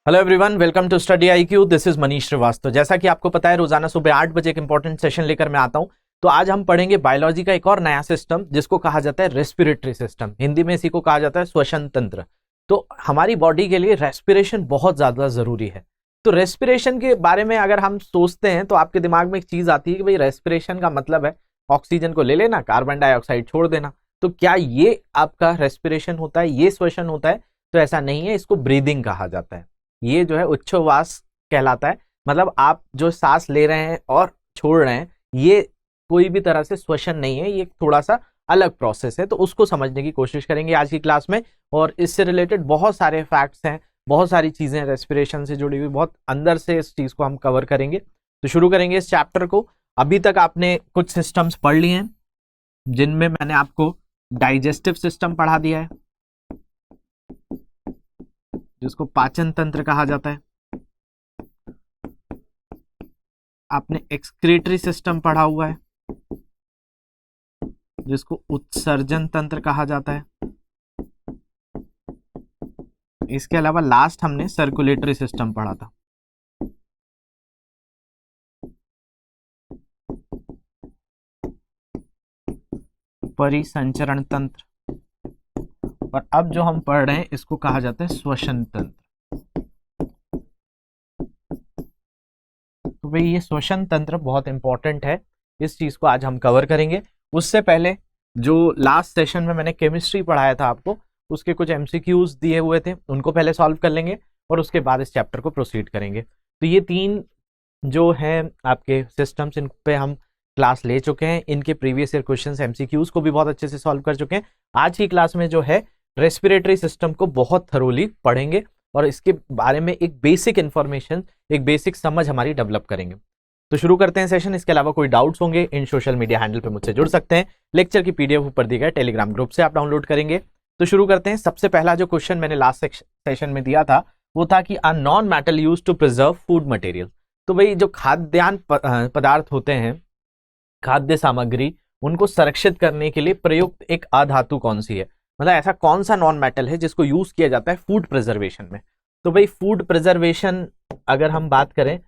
Hello everyone, welcome to study IQ. This is Manish Srivastava. जैसा कि आपको पता है, रोजाना सुबह 8 बजे एक इंपॉर्टेंट सेशन लेकर मैं आता हूं। तो आज हम पढ़ेंगे बायोलॉजी का एक और नया सिस्टम जिसको कहा जाता है रेस्पिरेटरी सिस्टम। हिंदी में इसी को कहा जाता है श्वसन तंत्र। तो हमारी बॉडी के लिए रेस्पिरेशन बहुत ज्यादा जरूरी है। तो रेस्पिरेशन के बारे में अगर हम सोचते हैं तो आपके दिमाग में एक चीज आती है कि भाई रेस्पिरेशन का मतलब है ऑक्सीजन को ले लेना, कार्बन डाइऑक्साइड छोड़ देना। तो क्या ये आपका रेस्पिरेशन होता है, ये श्वसन होता है? तो ऐसा नहीं है, इसको ब्रीदिंग कहा जाता है। ये जो है उच्छ्वास कहलाता है। मतलब आप जो सांस ले रहे हैं और छोड़ रहे हैं, ये कोई भी तरह से श्वसन नहीं है, ये थोड़ा सा अलग प्रोसेस है। तो उसको समझने की कोशिश करेंगे आज की क्लास में। और इससे रिलेटेड बहुत सारे फैक्ट्स हैं, बहुत सारी चीजें रेस्पिरेशन से जुड़ी हुई, बहुत अंदर से इस चीज को हम कवर करेंगे। तो शुरू करेंगे इस चैप्टर को। अभी तक आपने कुछ सिस्टम्स पढ़ लिए हैं, जिनमें मैंने आपको डाइजेस्टिव सिस्टम पढ़ा दिया है, जिसको पाचन तंत्र कहा जाता है। आपने एक्सक्रीटरी सिस्टम पढ़ा हुआ है, जिसको उत्सर्जन तंत्र कहा जाता है। इसके अलावा लास्ट हमने सर्कुलेटरी सिस्टम पढ़ा था। परिसंचरण तंत्र। और अब जो हम पढ़ रहे हैं इसको कहा जाता है श्वसन तंत्र। तो भाई ये श्वसन तंत्र बहुत इंपॉर्टेंट है, इस चीज को आज हम कवर करेंगे। उससे पहले जो लास्ट सेशन में मैंने केमिस्ट्री पढ़ाया था आपको, उसके कुछ एमसीक्यूज दिए हुए थे, उनको पहले सॉल्व कर लेंगे और उसके बाद इस चैप्टर को प्रोसीड करेंगे। तो ये तीन जो है आपके सिस्टम्स, इन पे हम क्लास ले चुके हैं। इनके प्रीवियस ईयर क्वेश्चंस एमसीक्यूज को भी बहुत अच्छे से सॉल्व कर चुके हैं। आज की क्लास में जो है रेस्पिरेटरी सिस्टम को बहुत थरोली पढ़ेंगे और इसके बारे में एक बेसिक इंफॉर्मेशन, एक बेसिक समझ हमारी डेवलप करेंगे। तो शुरू करते हैं सेशन। इसके अलावा कोई डाउट्स होंगे, इन सोशल मीडिया हैंडल पे मुझसे जुड़ सकते हैं। लेक्चर की पीडीएफ ऊपर दिए गए टेलीग्राम ग्रुप से आप डाउनलोड करेंगे। तो शुरू करते हैं। सबसे पहला जो क्वेश्चन मैंने लास्ट सेशन में दिया था वो था कि a non metal use to preserve food material. तो भाई जो खाद्यान्न पदार्थ होते हैं, खाद्य सामग्री, उनको संरक्षित करने के लिए प्रयुक्त एक अधातु कौन सी है? मतलब ऐसा कौन सा नॉन मेटल है जिसको यूज किया जाता है फूड प्रिजर्वेशन में? तो भाई फूड प्रिजर्वेशन अगर हम बात करें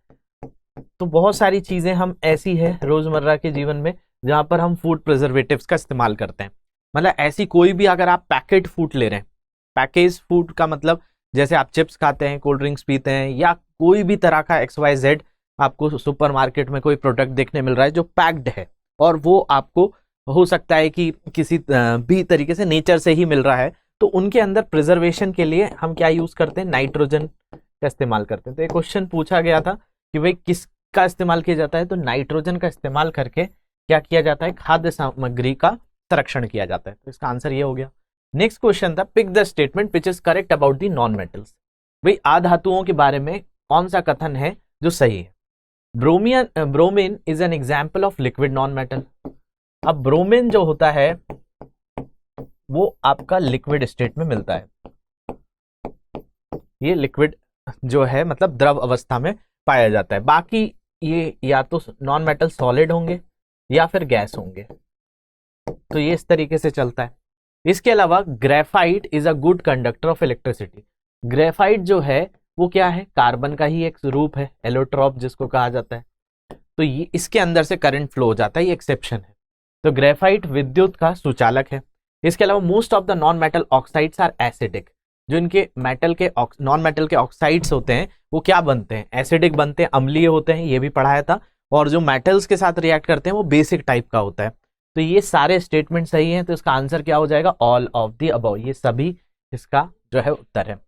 तो बहुत सारी चीजें हम ऐसी है रोजमर्रा के जीवन में जहां पर हम फूड प्रिजर्वेटिव्स का इस्तेमाल करते हैं। मतलब ऐसी कोई भी, अगर आप पैकेट फूड ले रहे हैं, पैकेज फूड का मतलब जैसे आप चिप्स खाते हैं, कोल्ड ड्रिंक्स पीते हैं, या कोई भी तरह का XYZ आपको सुपरमार्केट में कोई प्रोडक्ट देखने मिल रहा है जो पैक्ड है, और वो आपको हो सकता है कि किसी भी तरीके से नेचर से ही मिल रहा है, तो उनके अंदर प्रिजर्वेशन के लिए हम क्या यूज करते हैं? नाइट्रोजन का इस्तेमाल करते हैं। तो एक क्वेश्चन पूछा गया था कि भाई किसका इस्तेमाल किया जाता है? तो नाइट्रोजन का इस्तेमाल करके क्या किया जाता है? खाद्य सामग्री का संरक्षण किया जाता है। तो इसका आंसर ये हो गया। नेक्स्ट क्वेश्चन था pick the statement which is correct about the non metals. भाई आधातुओं के बारे में कौन सा कथन है जो सही है? Bromine is an example of liquid non metal. अब ब्रोमीन जो होता है वो आपका लिक्विड स्टेट में मिलता है। ये लिक्विड जो है मतलब द्रव अवस्था में पाया जाता है। बाकी ये या तो नॉन मेटल सॉलिड होंगे या फिर गैस होंगे। तो ये इस तरीके से चलता है। इसके अलावा graphite is a good conductor of electricity. Graphite जो है वो क्या है? कार्बन का ही एक रूप है, एलोट्रॉप जिसको कहा जाता है। तो ये इसके अंदर से करंट फ्लो हो जाता है, ये एक्सेप्शन है। तो ग्रेफाइट विद्युत का सुचालक है। इसके अलावा most of the non metal oxides are acidic. जो इनके मेटल के नॉन मेटल के ऑक्साइड्स होते हैं वो क्या बनते हैं? एसिडिक बनते हैं, अम्लीय होते हैं, ये भी पढ़ाया था। और जो मेटल्स के साथ रिएक्ट करते हैं वो बेसिक टाइप का होता है। तो ये सारे स्टेटमेंट सही हैं। तो इसका आंसर क्या हो जाएगा? All of the above. ये सभी इसका जो है उत्तर है।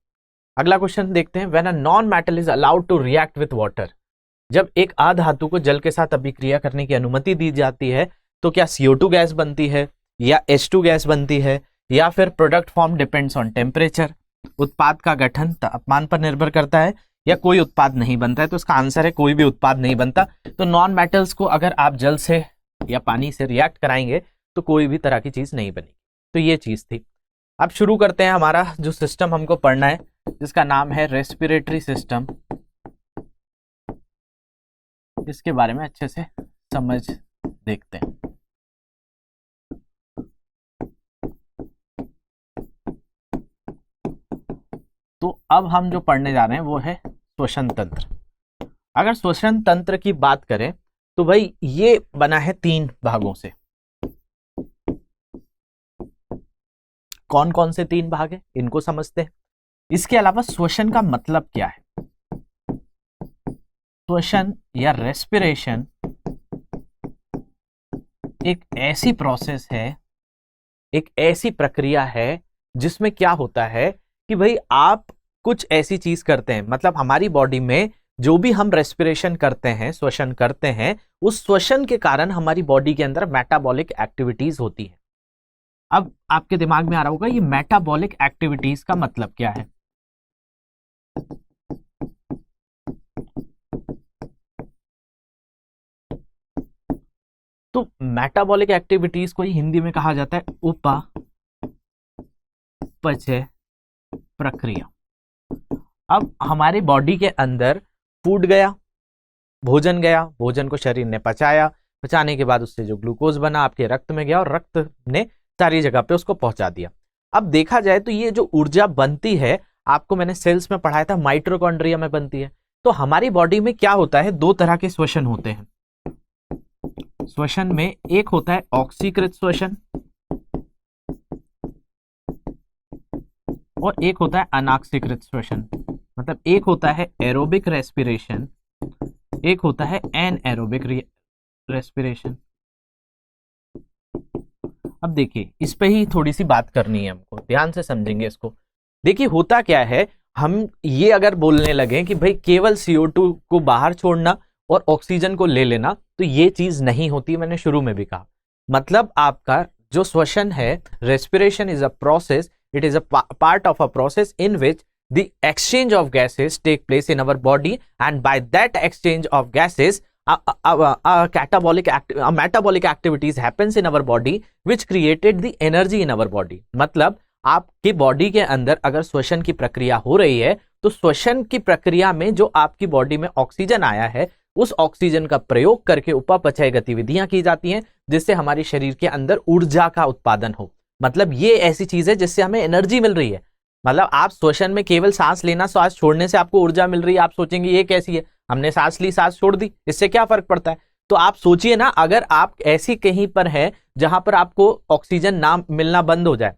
अगला क्वेश्चन देखते हैं। When a non metal is allowed to react with water. जब एक अधातु को जल के साथ अभिक्रिया करने की अनुमति दी जाती है तो क्या CO2 गैस बनती है, या H2 गैस बनती है, या फिर product form depends on temperature. उत्पाद का गठन तापमान पर निर्भर करता है, या कोई उत्पाद नहीं बनता है। तो इसका आंसर है कोई भी उत्पाद नहीं बनता। तो नॉन मेटल्स को अगर आप जल से या पानी से रिएक्ट कराएंगे तो कोई भी तरह की चीज नहीं बनेगी। तो ये चीज थी। अब शुरू करते हैं हमारा जो सिस्टम हमको पढ़ना है, जिसका नाम है रेस्पिरेटरी सिस्टम। इसके बारे में अच्छे से समझ देखते हैं। तो तो अब हम जो पढ़ने जा रहे हैं वो है श्वसन तंत्र। अगर श्वसन तंत्र की बात करें तो भाई ये बना है 3 भागों से। कौन कौन से 3 भाग है इनको समझते हैं। इसके अलावा श्वसन का मतलब क्या है? श्वसन या रेस्पिरेशन एक ऐसी प्रोसेस है, एक ऐसी प्रक्रिया है जिसमें क्या होता है कि भाई आप कुछ ऐसी चीज करते हैं, मतलब हमारी बॉडी में जो भी हम रेस्पिरेशन करते हैं, श्वसन करते हैं, उस श्वसन के कारण हमारी बॉडी के अंदर मेटाबॉलिक एक्टिविटीज होती है। अब आपके दिमाग में आ रहा होगा ये मेटाबॉलिक एक्टिविटीज का मतलब क्या है। तो मेटाबॉलिक एक्टिविटीज को ही हिंदी में कहा जाता है उपापचय प्रक्रिया। अब हमारे बॉडी के अंदर फूड गया, भोजन गया, भोजन को शरीर ने पचाया, पचाने के बाद उससे जो ग्लूकोज बना आपके रक्त में गया और रक्त ने सारी जगह पे उसको पहुंचा दिया। अब देखा जाए तो ये जो ऊर्जा बनती है, आपको मैंने सेल्स में पढ़ाया था माइटोकॉन्ड्रिया में बनती है। तो हमारी बॉडी में क्या होता है, 2 तरह के श्वसन होते हैं। श्वसन में एक होता है ऑक्सीकृत श्वसन और एक होता है अनाक्सीकृत श्वसन। मतलब एक होता है एरोबिक रेस्पिरेशन, एक होता है एनएरोबिक रेस्पिरेशन। अब देखिए इस पे ही थोड़ी सी बात करनी है हमको, ध्यान से समझेंगे इसको। देखिए होता क्या है, हम ये अगर बोलने लगे कि भाई केवल CO2 को बाहर छोड़ना और ऑक्सीजन को ले लेना, तो ये चीज नहीं होती। मैंने शुरू में भी कहा, मतलब आपका जो श्वसन है, respiration is a process, it is a part of a process in which the exchange of gases take place in our body, and by that exchange of gases metabolic activities happens in our body which created the energy in our body। मतलब आपकी body के अंदर अगर श्वसन की प्रक्रिया हो रही है तो श्वसन की प्रक्रिया में जो आपकी बॉडी में ऑक्सीजन आया है, उस ऑक्सीजन का प्रयोग करके उपापचय गतिविधियां की जाती हैं जिससे हमारे शरीर के अंदर ऊर्जा का उत्पादन हो। मतलब ये ऐसी चीज है जिससे हमें एनर्जी मिल रही है। मतलब आप श्वसन में केवल सांस लेना, सांस छोड़ने से आपको ऊर्जा मिल रही है। आप सोचेंगे ये कैसी है, हमने सांस ली सांस छोड़ दी, इससे क्या फर्क पड़ता है। तो आप सोचिए ना, अगर आप ऐसी कहीं पर है जहां पर आपको ऑक्सीजन ना मिलना बंद हो जाए,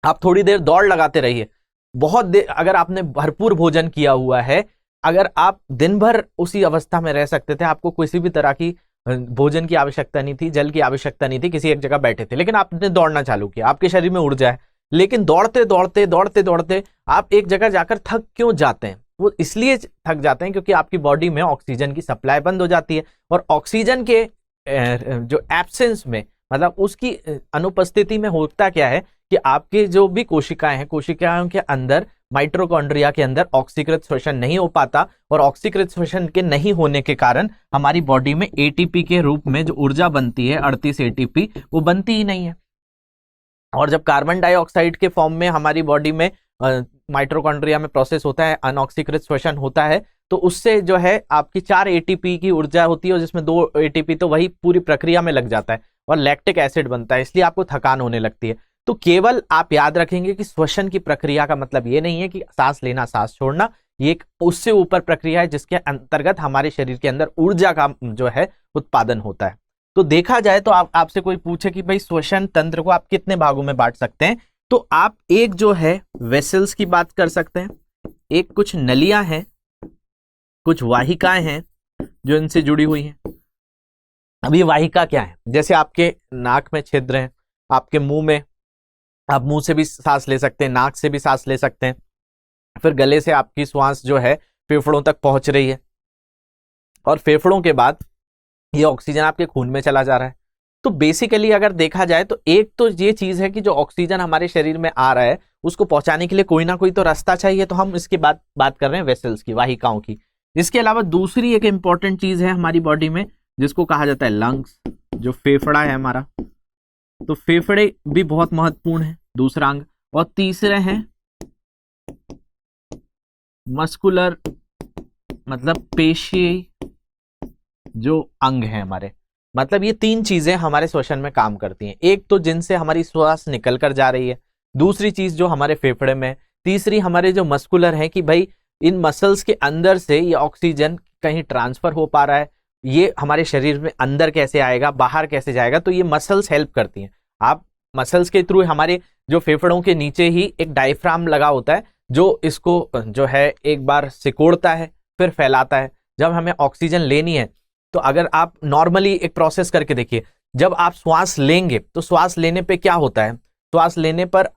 आप थोड़ी देर दौड़ लगाते रहिए, बहुत देर, अगर आपने भरपूर भोजन किया हुआ है, अगर आप दिन भर उसी अवस्था में रह सकते थे, आपको किसी भी तरह की भोजन की आवश्यकता नहीं थी, जल की आवश्यकता नहीं थी, किसी एक जगह बैठे थे, लेकिन आपने दौड़ना चालू किया, आपके शरीर में ऊर्जा है, लेकिन दौड़ते दौड़ते दौड़ते दौड़ते आप एक जगह जाकर थक क्यों जाते हैं? वो इसलिए थक जाते हैं क्योंकि आपकी बॉडी में ऑक्सीजन की सप्लाई बंद हो जाती है। और ऑक्सीजन के जो एब्सेंस में, मतलब उसकी अनुपस्थिति में होता क्या है कि आपके जो भी कोशिकाएं हैं, कोशिकाओं के अंदर, माइटोकॉन्ड्रिया के अंदर ऑक्सीकृत श्वसन नहीं हो पाता, और ऑक्सीकृत श्वसन के नहीं होने के कारण हमारी बॉडी में ATP के रूप में जो ऊर्जा बनती है 38 ATP, वो बनती ही नहीं है। और जब कार्बन डाइऑक्साइड के फॉर्म में हमारी बॉडी में माइटोकॉन्ड्रिया में प्रोसेस होता है, अनऑक्सीकृत श्वसन होता है, तो उससे जो है आपकी 4 ATP की ऊर्जा होती है, जिसमें 2 ATP तो वही पूरी प्रक्रिया में लग जाता है और लैक्टिक एसिड बनता है, इसलिए आपको थकान होने लगती है। तो केवल आप याद रखेंगे कि श्वसन की प्रक्रिया का मतलब ये नहीं है कि सांस लेना सांस छोड़ना, ये एक उससे ऊपर प्रक्रिया है जिसके अंतर्गत हमारे शरीर के अंदर ऊर्जा का जो है उत्पादन होता है। तो देखा जाए तो आपसे कोई पूछे कि भाई श्वसन तंत्र को आप कितने भागों में बांट सकते हैं, तो आप एक जो है वेसल्स की बात कर सकते हैं, एक कुछ नलियां हैं, कुछ वाहिकाएं हैं जो इनसे जुड़ी हुई हैं। अब ये वाहिका क्या है? जैसे आपके नाक में छिद्र है, आपके मुंह में, आप मुंह से भी सांस ले सकते हैं, नाक से भी सांस ले सकते हैं, फिर गले से आपकी श्वास जो है फेफड़ों तक पहुंच रही है, और फेफड़ों के बाद ये ऑक्सीजन आपके खून में चला जा रहा है। तो बेसिकली अगर देखा जाए तो एक तो ये चीज है कि जो ऑक्सीजन हमारे शरीर में आ रहा है उसको पहुंचाने के लिए कोई ना कोई तो रास्ता चाहिए, तो हम इसकी बात कर रहे हैं वेसल्स की, वाहिकाओं की। इसके अलावा दूसरी एक इंपॉर्टेंट चीज है हमारी बॉडी में जिसको कहा जाता है लंग्स, जो फेफड़ा है हमारा, तो फेफड़े भी बहुत महत्वपूर्ण है, दूसरा अंग। और तीसरे हैं मस्कुलर, मतलब पेशी जो अंग है हमारे। मतलब ये 3 चीजें हमारे श्वसन में काम करती हैं। एक तो जिनसे हमारी श्वास निकल कर जा रही है, दूसरी चीज जो हमारे फेफड़े में, तीसरी हमारे जो मस्कुलर है कि भाई इन मसल्स के अंदर से ये ऑक्सीजन कहीं ट्रांसफर हो पा रहा है, ये हमारे शरीर में अंदर कैसे आएगा, बाहर कैसे जाएगा, तो ये मसल्स हेल्प करती हैं। आप मसल्स के थ्रू हमारे जो फेफड़ों के नीचे ही एक डायफ्राम लगा होता है जो इसको जो है एक बार सिकोड़ता है फिर फैलाता है। जब हमें ऑक्सीजन लेनी है तो अगर आप नॉर्मली एक प्रोसेस करके देखिए, जब आप श्वास लेंगे तो श्वास लेने पे क्या होता है, श्वास लेने पर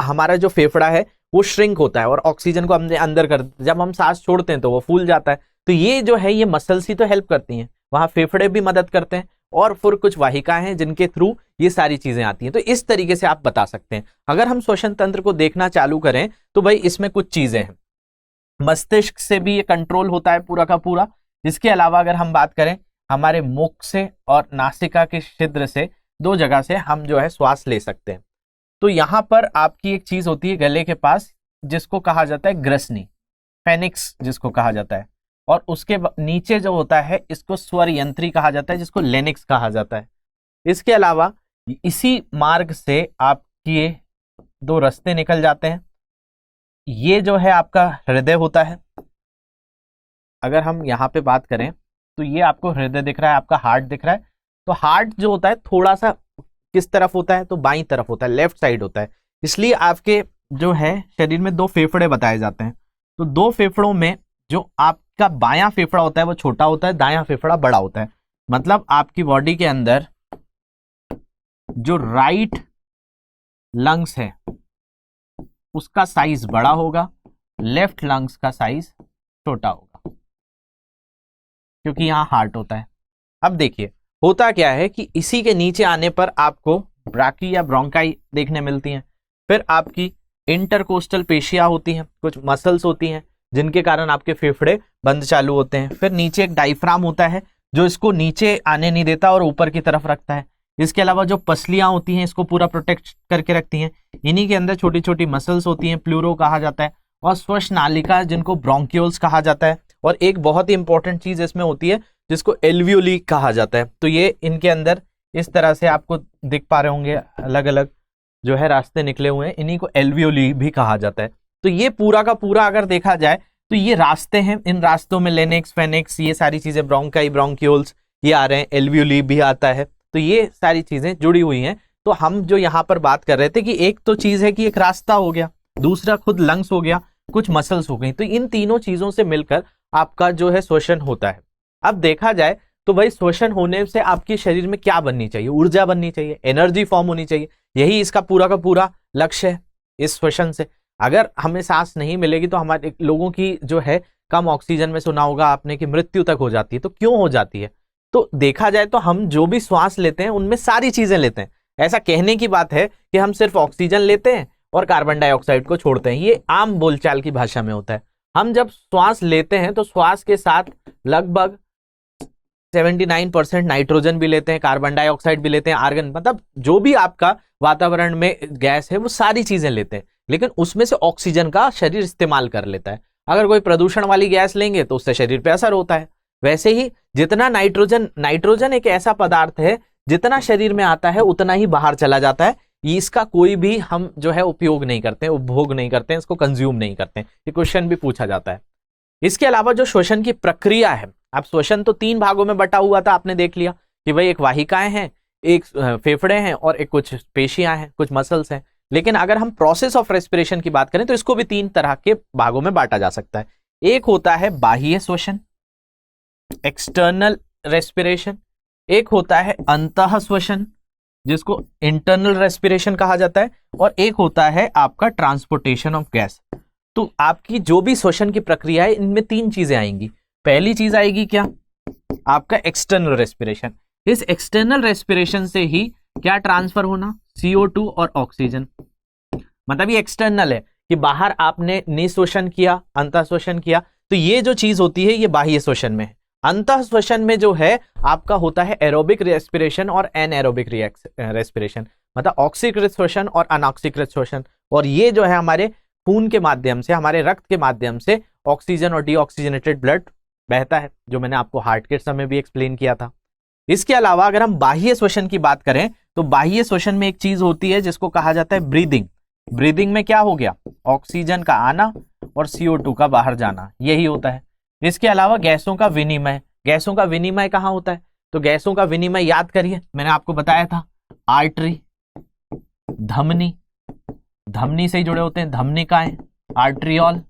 हमारा जो फेफड़ा है वो श्रिंक होता है और ऑक्सीजन को हमने अंदर कर, जब हम सांस छोड़ते हैं तो वो फूल जाता है। तो ये जो है ये मसल्स ही तो हेल्प करती हैं, वहां फेफड़े भी मदद करते हैं और फिर कुछ वाहिकाएं हैं जिनके थ्रू ये सारी चीजें आती हैं। तो इस तरीके से आप बता सकते हैं। अगर हम श्वसन तंत्र को देखना चालू करें तो भाई इसमें कुछ चीजें हैं, मस्तिष्क से भी ये कंट्रोल होता है पूरा का पूरा। इसके अलावा अगर हम बात करें हमारे मुख से और नासिका के छिद्र से, दो जगह से हम जो है श्वास ले सकते हैं। तो यहां पर आपकी एक चीज होती है गले के पास जिसको कहा जाता है ग्रसनी, फेनिक्स जिसको कहा जाता है, और उसके नीचे जो होता है इसको स्वर यंत्री कहा जाता है जिसको लेनिक्स कहा जाता है। इसके अलावा इसी मार्ग से आपके दो रास्ते निकल जाते हैं। ये जो है आपका हृदय होता है। अगर हम यहाँ पे बात करें तो ये आपको हृदय दिख रहा है, आपका हार्ट दिख रहा है। तो हार्ट जो होता है थोड़ा सा किस तरफ होता है, तो बाईं तरफ होता है, लेफ्ट साइड होता है। इसलिए आपके जो है शरीर में दो फेफड़े बताए जाते हैं। तो दो फेफड़ों में जो आपका बायां फेफड़ा होता है वो छोटा होता है, दायां फेफड़ा बड़ा होता है। मतलब आपकी बॉडी के अंदर जो राइट लंग्स है उसका साइज बड़ा होगा, लेफ्ट लंग्स का साइज छोटा होगा, क्योंकि यहां हार्ट होता है। अब देखिए होता क्या है कि इसी के नीचे आने पर आपको ब्राकी या ब्रोंकाई देखने मिलती हैं। फिर आपकी इंटरकोस्टल पेशियां होती हैं, कुछ मसल्स होती हैं जिनके कारण आपके फेफड़े बंद चालू होते हैं। फिर नीचे एक डायफ्राम होता है जो इसको नीचे आने नहीं देता और ऊपर की तरफ रखता है। इसके अलावा जो पसलियां होती हैं इसको पूरा प्रोटेक्ट करके रखती हैं। इन्हीं के अंदर छोटी छोटी मसल्स होती हैं, प्लूरो कहा जाता है, और श्वसन नालिका जिनको ब्रोंक्यूल्स कहा जाता है। और एक बहुत ही इंपॉर्टेंट चीज इसमें होती है जिसको एल्वियोली कहा जाता है। तो ये इनके अंदर इस तरह से आपको दिख पा रहे होंगे, अलग अलग जो है रास्ते निकले हुए हैं, इन्हीं को एल्वियोली भी कहा जाता है। तो ये पूरा का पूरा अगर देखा जाए तो ये रास्ते हैं, इन रास्तों में लेनिक्स, फेनिक्स, ये सारी चीजें, ब्रोंकाई, ब्रोंक्यूल्स ये आ रहे हैं, एल्वियोली भी आता है। तो ये सारी चीजें जुड़ी हुई हैं। तो हम जो यहाँ पर बात कर रहे थे कि एक तो चीज है कि एक रास्ता हो गया, दूसरा खुद लंग्स हो गया, कुछ मसल्स हो गई। तो इन तीनों चीजों से मिलकर आपका जो है श्वसन होता है। अब देखा जाए तो भाई श्वसन होने से आपके शरीर में क्या बननी चाहिए, ऊर्जा बननी चाहिए, एनर्जी फॉर्म होनी चाहिए। यही इसका पूरा का पूरा लक्ष्य है इस श्वसन से। अगर हमें सांस नहीं मिलेगी तो हमारे लोगों की जो है कम ऑक्सीजन में, सुना होगा आपने कि मृत्यु तक हो जाती है। तो क्यों हो जाती है? तो देखा जाए तो हम जो भी श्वास लेते हैं उनमें सारी चीजें लेते हैं। ऐसा कहने की बात है कि हम सिर्फ ऑक्सीजन लेते हैं और कार्बन डाइऑक्साइड को छोड़ते हैं, ये आम बोलचाल की भाषा में होता है। हम जब श्वास लेते हैं तो श्वास के साथ लगभग 79% नाइट्रोजन भी लेते हैं, कार्बन डाइऑक्साइड भी लेते हैं, आर्गन, मतलब जो भी आपका वातावरण में गैस है वो सारी चीजें लेते हैं। लेकिन उसमें से ऑक्सीजन का शरीर इस्तेमाल कर लेता है। अगर कोई प्रदूषण वाली गैस लेंगे तो उससे शरीर पे असर होता है। वैसे ही जितना नाइट्रोजन एक ऐसा पदार्थ है जितना शरीर में आता है उतना ही बाहर चला जाता है। इसका कोई भी हम जो है उपयोग नहीं करते, उपभोग नहीं करते, इसको कंज्यूम नहीं करते। ये क्वेश्चन भी पूछा जाता है। इसके अलावा जो श्वसन की प्रक्रिया है, अब श्वसन तो 3 भागों में बटा हुआ था, आपने देख लिया कि भाई एक वाहिकाएं हैं, एक फेफड़े हैं और एक कुछ पेशियां हैं, कुछ मसल्स हैं। लेकिन अगर हम प्रोसेस ऑफ रेस्पिरेशन की बात करें तो इसको भी 3 तरह के भागों में बांटा जा सकता है। एक होता है बाह्य श्वसन, एक्सटर्नल रेस्पिरेशन, एक होता है अंतः श्वसन जिसको इंटरनल रेस्पिरेशन कहा जाता है, और एक होता है आपका ट्रांसपोर्टेशन ऑफ गैस। तो आपकी जो भी श्वसन की प्रक्रिया है इनमें 3 चीजें आएंगी। पहली चीज आएगी क्या, आपका एक्सटर्नल रेस्पिरेशन। इस एक्सटर्नल रेस्पिरेशन से ही क्या ट्रांसफर होना, CO2 और ऑक्सीजन। मतलब ये एक्सटर्नल है कि बाहर आपने निःश्वसन किया, अंतः श्वसन किया, तो ये जो चीज होती है ये बाह्य श्वसन में है। अंतः श्वसन में जो है आपका होता है एरोबिक रेस्पिरेशन और एनएरोबिक रेस्पिरेशन, मतलब ऑक्सीकृत श्वसन और अनऑक्सीकृत श्वसन। और ये जो है हमारे खून के माध्यम से, हमारे रक्त के माध्यम से ऑक्सीजन और डीऑक्सीजनेटेड ब्लड बहता है, जो मैंने आपको हार्ट के समय भी एक्सप्लेन किया था। इसके अलावा अगर हम बाह्य श्वसन की बात करें तो बाह्य श्वसन में एक चीज होती है जिसको कहा जाता है ब्रीदिंग। ब्रीदिंग में क्या हो गया, ऑक्सीजन का आना और CO2 का बाहर जाना, यही होता है। इसके अलावा गैसों का विनिमय, गैसों का विनिमय कहाँ होता है, तो गैसों का विनिमय याद करिए, मैंने आपको बताया था आर्टरी, धमनी, धमनी से ही जुड़े होते हैं, धमनिकाएं, आर्ट्रियोल,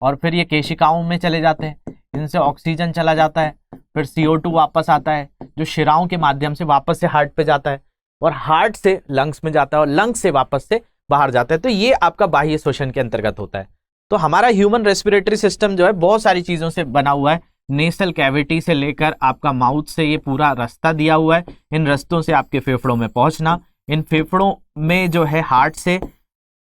और फिर ये केशिकाओं में चले जाते हैं, इनसे ऑक्सीजन चला जाता है, फिर CO2 वापस आता है जो शिराओं के माध्यम से वापस से हार्ट पे जाता है, और हार्ट से लंग्स में जाता है, और लंग्स से वापस से बाहर जाता है। तो ये आपका बाह्य श्वसन के अंतर्गत होता है। तो हमारा ह्यूमन रेस्पिरेटरी सिस्टम जो है बहुत सारी चीजों से बना हुआ है, नेसल कैविटी से लेकर आपका माउथ से ये पूरा रास्ता दिया हुआ है, इन रास्तों से आपके फेफड़ों में पहुंचना, इन फेफड़ों में जो है हार्ट से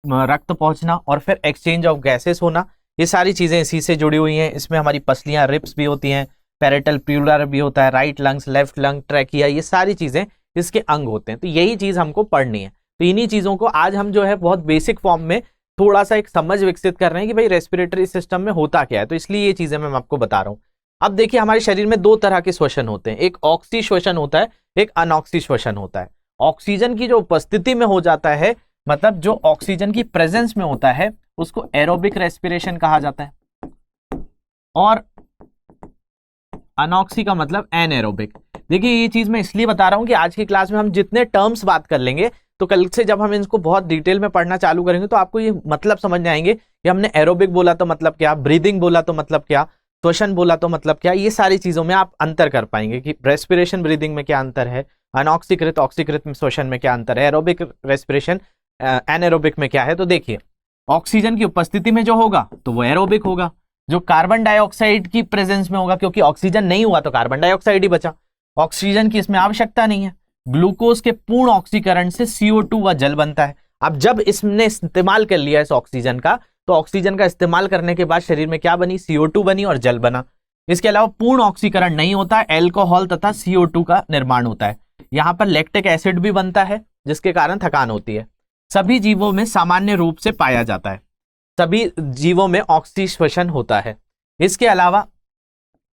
रक्त पहुंचना, और फिर एक्सचेंज ऑफ गैसेस होना, ये सारी चीजें इसी से जुड़ी हुई हैं। इसमें हमारी पसलियां, रिब्स भी होती हैं, पैरेटल प्लूरल भी होता है, right lungs, left lung, trachea, ये सारी चीजें इसके अंग होते हैं। तो यही चीज हमको पढ़नी है। तो इन्हीं चीजों को आज हम जो है बहुत बेसिक फॉर्म में थोड़ा सा एक समझ विकसित कर रहे हैं कि भाई रेस्पिरेटरी सिस्टम में होता क्या है। तो इसलिए ये चीजें मैं आपको बता रहा हूं। अब देखिए हमारे शरीर में दो तरह के श्वसन होते हैं, एक ऑक्सी श्वसन होता है, एक अनऑक्सी श्वसन होता है। ऑक्सीजन की जो उपस्थिति में हो जाता है, मतलब जो ऑक्सीजन की प्रेजेंस में होता है, उसको एरोबिक रेस्पिरेशन कहा जाता है, और अनऑक्सी का मतलब एनएरोबिक। देखिए ये चीज मैं इसलिए बता रहा हूं कि आज की क्लास में हम जितने टर्म्स बात कर लेंगे, तो कल से जब हम इसको बहुत डिटेल में पढ़ना चालू करेंगे तो आपको ये मतलब समझ में आएंगे कि हमने एरोबिक बोला तो मतलब क्या, ब्रीदिंग बोला तो मतलब क्या, श्वसन बोला तो मतलब क्या। ये सारी चीजों में आप अंतर कर पाएंगे कि रेस्पिरेशन ब्रीदिंग में क्या अंतर है, अनऑक्सीकृत ऑक्सीकृत श्वसन में क्या अंतर है, एरोबिक रेस्पिरेशन एनएरोबिक में क्या है। तो देखिए ऑक्सीजन की उपस्थिति में जो होगा तो वो एरोबिक होगा, जो कार्बन डाइऑक्साइड की प्रेजेंस में होगा, क्योंकि ऑक्सीजन नहीं हुआ तो कार्बन डाइऑक्साइड ही बचा, ऑक्सीजन की इसमें आवश्यकता नहीं है। ग्लूकोज के पूर्ण ऑक्सीकरण से CO2 व जल बनता है। अब जब इसने इस्तेमाल कर लिया इस ऑक्सीजन का, तो ऑक्सीजन का इस्तेमाल करने के बाद शरीर में क्या बनी, CO2 बनी और जल बना। इसके अलावा पूर्ण ऑक्सीकरण नहीं होता, एल्कोहल तथा CO2 का निर्माण होता है। यहां पर लैक्टिक एसिड भी बनता है जिसके कारण थकान होती है। सभी जीवों में सामान्य रूप से पाया जाता है, सभी जीवों में ऑक्सी श्वसन होता है। इसके अलावा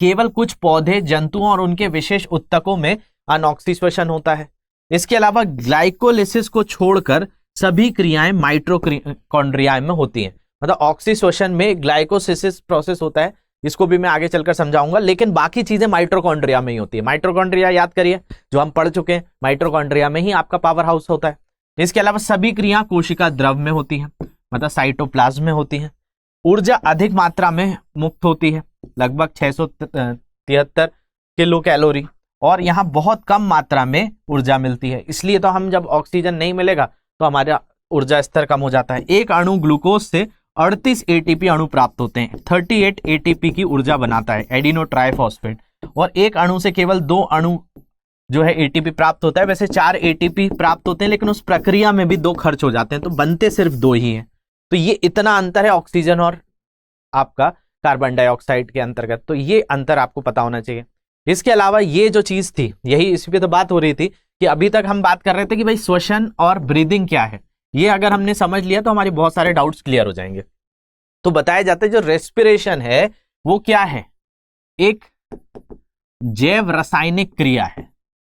केवल कुछ पौधे, जंतुओं और उनके विशेष उत्तकों में अनऑक्सी श्वसन होता है। इसके अलावा ग्लाइकोलिसिस को छोड़कर सभी क्रियाएं माइटोकॉन्ड्रिया में होती हैं। मतलब ऑक्सी श्वसन में ग्लाइकोलिसिस प्रोसेस होता है, इसको भी मैं आगे चलकर समझाऊंगा, लेकिन बाकी चीजें माइटोकॉन्ड्रिया में ही होती है। माइटोकॉन्ड्रिया याद करिए, जो हम पढ़ चुके हैं, माइटोकॉन्ड्रिया में ही आपका पावर हाउस होता है। इसके अलावा सभी क्रिया कोशिका द्रव में होती हैं, मतलब साइटोप्लाज्म में होती हैं। ऊर्जा अधिक मात्रा में मुक्त होती है, लगभग 673 किलो कैलोरी, और यहाँ बहुत कम मात्रा में ऊर्जा मिलती है। इसलिए तो हम जब ऑक्सीजन नहीं मिलेगा तो हमारा ऊर्जा स्तर कम हो जाता है। एक अणु ग्लूकोज से 38 ATP अणु प्राप्त होते हैं, 38 ATP की ऊर्जा बनाता है, एडिनो ट्राइफॉस्फेट। और एक अणु से केवल 2 अणु जो है ATP प्राप्त होता है। वैसे 4 ATP प्राप्त होते हैं, लेकिन उस प्रक्रिया में भी 2 खर्च हो जाते हैं, तो बनते सिर्फ 2 ही हैं। तो ये इतना अंतर है ऑक्सीजन और आपका कार्बन डाइऑक्साइड के अंतर्गत, तो ये अंतर आपको पता होना चाहिए। इसके अलावा ये जो चीज थी, यही इस पे तो बात हो रही थी कि अभी तक हम बात कर रहे थे कि भाई श्वसन और ब्रीदिंग क्या है। ये अगर हमने समझ लिया तो हमारे बहुत सारे डाउट्स क्लियर हो जाएंगे। तो बताया जाता है जो रेस्पिरेशन है वो क्या है, एक जैव रासायनिक क्रिया है।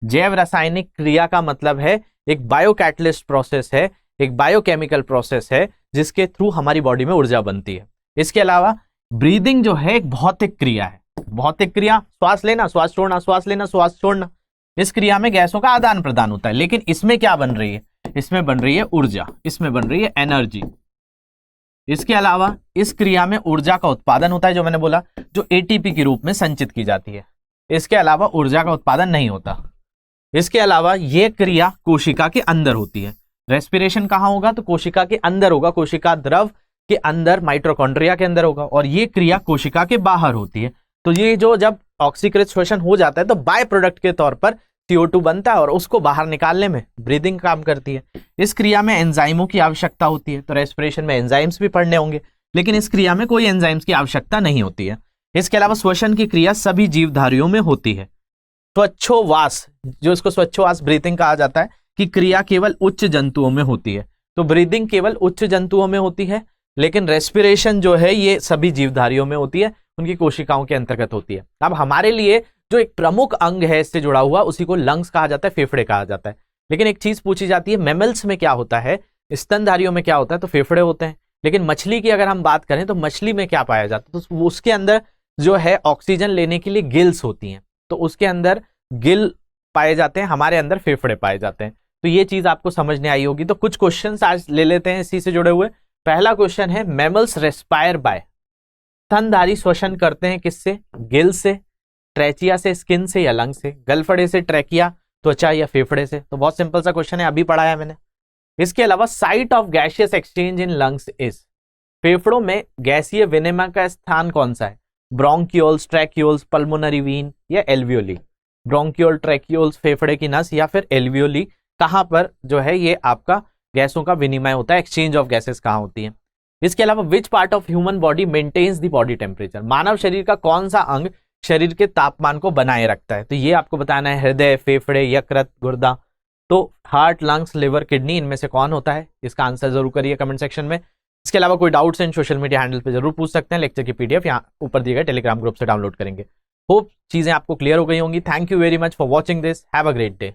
जैव रासायनिक क्रिया का मतलब है एक बायोकैटलिस्ट प्रोसेस है, एक बायोकेमिकल प्रोसेस है जिसके थ्रू हमारी बॉडी में ऊर्जा बनती है। इसके अलावा ब्रीदिंग जो है एक भौतिक क्रिया है। भौतिक क्रिया, श्वास लेना, श्वास छोड़ना, श्वास लेना, श्वास छोड़ना। इस क्रिया में गैसों का आदान प्रदान होता है, लेकिन इसमें क्या बन रही है, इसमें बन रही है ऊर्जा, इसमें बन रही है एनर्जी। इसके अलावा इस क्रिया में ऊर्जा का उत्पादन होता है, जो मैंने बोला, जो ATP के रूप में संचित की जाती है। इसके अलावा ऊर्जा का उत्पादन नहीं होता। इसके अलावा यह क्रिया कोशिका के अंदर होती है। रेस्पिरेशन कहां होगा, तो कोशिका के अंदर होगा, कोशिका द्रव के अंदर, माइटोकॉन्ड्रिया के अंदर होगा, और ये क्रिया कोशिका के बाहर होती है। तो ये जो जब ऑक्सीकृत श्वसन हो जाता है तो बाय प्रोडक्ट के तौर पर CO2 बनता है और उसको बाहर निकालने में ब्रीदिंग काम करती है। इस क्रिया में एंजाइमों की आवश्यकता होती है, तो रेस्पिरेशन में एंजाइम्स भी पढ़ने होंगे, लेकिन इस क्रिया में कोई एंजाइम्स की आवश्यकता नहीं होती है। इसके अलावा श्वसन की क्रिया सभी जीवधारियों में होती है। स्वच्छोवास, जो इसको स्वच्छोवास ब्रीथिंग कहा जाता है, कि क्रिया केवल उच्च जंतुओं में होती है। तो ब्रीदिंग केवल उच्च जंतुओं में होती है, लेकिन रेस्पिरेशन जो है ये सभी जीवधारियों में होती है, उनकी कोशिकाओं के अंतर्गत होती है। अब हमारे लिए जो एक प्रमुख अंग है इससे जुड़ा हुआ, उसी को लंग्स कहा जाता है, फेफड़े कहा जाता है। लेकिन एक चीज पूछी जाती है, मैमल्स में क्या होता है, स्तनधारियों में क्या होता है, तो फेफड़े होते हैं। लेकिन मछली की अगर हम बात करें तो मछली में क्या पाया जाता है, तो उसके अंदर जो है ऑक्सीजन लेने के लिए गिल्स होती हैं, तो उसके अंदर गिल पाए जाते हैं, हमारे अंदर फेफड़े पाए जाते हैं। तो ये चीज आपको समझने आई होगी। तो कुछ क्वेश्चंस आज ले लेते हैं इसी से जुड़े हुए। पहला क्वेश्चन है, मैमल्स रेस्पायर बाय, स्तनधारी श्वसन करते हैं किससे, गिल से, ट्रेचिया से, स्किन से या लंग से, गलफड़े से, ट्रैकिया त्वचा या फेफड़े से। तो बहुत सिंपल सा क्वेश्चन है, अभी पढ़ाया मैंने। इसके अलावा site of gaseous exchange in lungs is, फेफड़ों में गैसीय विनिमय का स्थान कौन सा है, ब्रोंकियोल्स, ट्रैक्यूल्स, पल्मोनरी वीन या एल्वियोली। ब्रोंकियोल, ट्रैक्यूल्स फेफड़े की नस या फिर एल्वियोली, कहां पर जो है ये आपका गैसों का विनिमय होता है, एक्सचेंज ऑफ गैसेस कहां होती है। इसके अलावा which part of human body maintains the body temperature, मानव शरीर का कौन सा अंग शरीर के तापमान को बनाए रखता है। तो ये आपको बताना है, हृदय, फेफड़े, यकृत, गुर्दा। तो हार्ट, लंग्स, लिवर, किडनी, इनमें से कौन होता है, इसका आंसर जरूर करिए कमेंट सेक्शन में। इसके अलावा कोई doubts in social media handle पे जरूर पूछ सकते हैं। लेक्चर की पीडीएफ यहाँ ऊपर दिए गए टेलीग्राम ग्रुप से डाउनलोड करेंगे। होप चीजें आपको क्लियर हो गई होंगी। Thank you very much for watching this, have a great day.